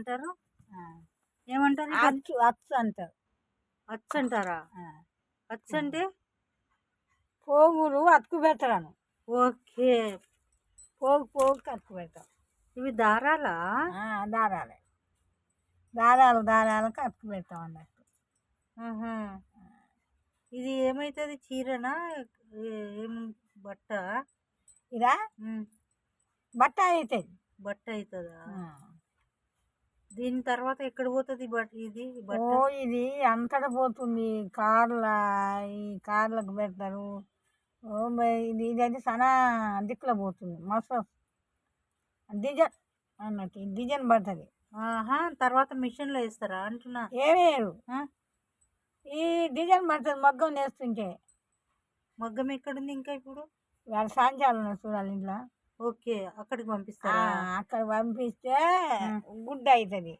ఏమంటారు? ఆ, ఏమంటారు? అచ్చు అచ్చు అంటారు. అచ్చు అంటారా? అచ్చు అంటే పోగులు అతుకు పెట్టరాను. ఓకే. పోగుకి అతుకు పెడతాం. ఇవి దారాలా? దారాలే, దారాలకు అతుకు పెడతాం అన్నట్టు. ఆహా. ఇది ఏమైతుంది? చీరనా? ఏం బట్ట? ఇదా బట్ట అవుతుంది. బట్ట అవుతుందా? దీని తర్వాత ఎక్కడ పోతుంది ఇది బట్ట? ఇది అంతటా పోతుంది. ఈ కార్లకు పెడతారు. ఇదైతే చాలా దిక్కులో పోతుంది. మస్తు డిజైన్ అన్నట్టు డిజైన్ పడుతుంది. ఆహా. తర్వాత మిషన్లో వేస్తారా అంటున్నా? ఏమేరు ఈ డిజైన్ పడుతుంది. మగ్గం నేస్తుంటే. మగ్గం ఎక్కడుంది ఇంకా ఇప్పుడు? వాళ్ళ సాంచాలను చూడాలి ఇంట్లో. ఓకే, అక్కడికి పంపిస్తారా? అక్కడ పంపిస్తే గుడ్డ అవుతుంది.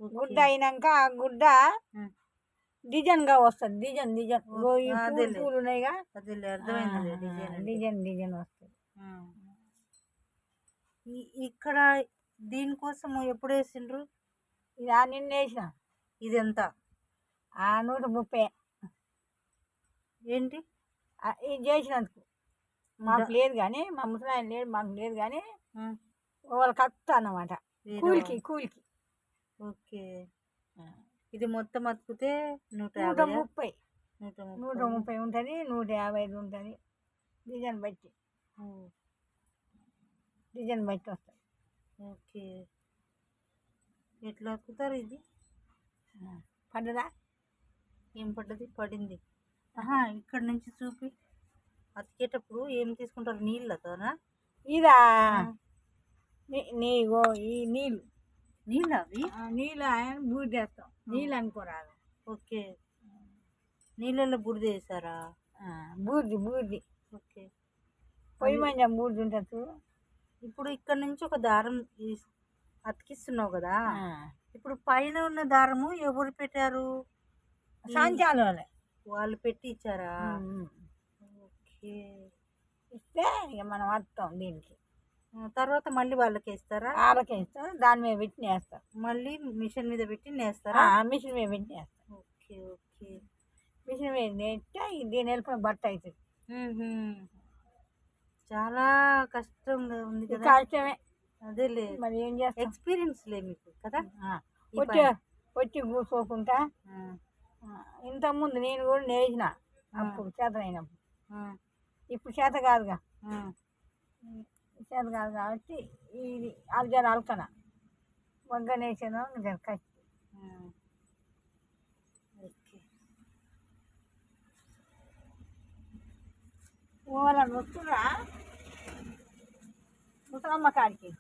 గుడ్డ అయినాక ఆ గుడ్డ డిజైన్గా వస్తుంది. డిజైన్ పూలు ఉన్నాయిగా, అర్థమైంది. డిజైన్ వస్తుంది. ఇక్కడ దీనికోసం ఎప్పుడు వేసిండ్రు? ఇది నిన్న వేసిన. ఇది ఎంత? 130. ఏంటి ఇది చేసినందుకు మాకు లేదు కానీ, మా ముసలాయన లేడు, మాకు లేదు కానీ వాళ్ళకి అత్త అన్నమాట. కూలికి. ఓకే. ఇది మొత్తం అతుకుతే 130 ఉంటుంది, 150 ఉంటుంది. డిజైన్ బట్టి వస్తుంది. ఓకే. ఎట్లా అతుకుతారు ఇది? పడ్డదా? ఏం పడ్డది? పడింది. ఇక్కడ నుంచి చూపి. అతికేటప్పుడు ఏం తీసుకుంటారు? నీళ్ళతోనా? ఇదా నీగో ఈ నీళ్ళు అవి నీళ్ళు ఆయన బూడిద వేస్తాం. నీళ్ళు అనుకోరాదు. ఓకే. నీళ్ళల్లో బుడిద వేసారా? బూడిది. ఓకే. పొయ్యి మంచి బూడిది ఉంటుంది. ఇప్పుడు ఇక్కడ నుంచి ఒక దారం అతికిస్తున్నావు కదా, ఇప్పుడు పైన ఉన్న దారము ఎవరు పెట్టారు? సాంచాలు వాళ్ళు పెట్టి ఇచ్చారా? ఓకే. ఇస్తే ఇక మనం వస్తాం దీనికి. తర్వాత మళ్ళీ వాళ్ళకి వేస్తారా? వాళ్ళకి వేస్తాం. దాని మీద పెట్టి నేస్తాం. మళ్ళీ మిషన్ మీద పెట్టి నేస్తారా? మిషన్ మీద పెట్టి నేస్తాం. ఓకే. మిషన్ మీద నేస్తే దీని వెళ్ళిపోయిన బట్ట అవుతుంది. చాలా కష్టంగా ఉంది కదా? కష్టమే. అదేలే, మరి ఏం చేస్తాం? ఎక్స్పీరియన్స్ లే మీకు కదా. వచ్చి కూర్చోకుండా ఇంతకుముందు నేను కూడా నేసిన, అప్పుడు చేత అయినప్పుడు. ఇప్పుడు చేత కాదుగా, కాబట్టి ఇది జర అల్కన మగ్గ నేసాను జర కష్టి. ఓకే. వాళ్ళని వస్తున్నా ముసలమ్మ కాడికి.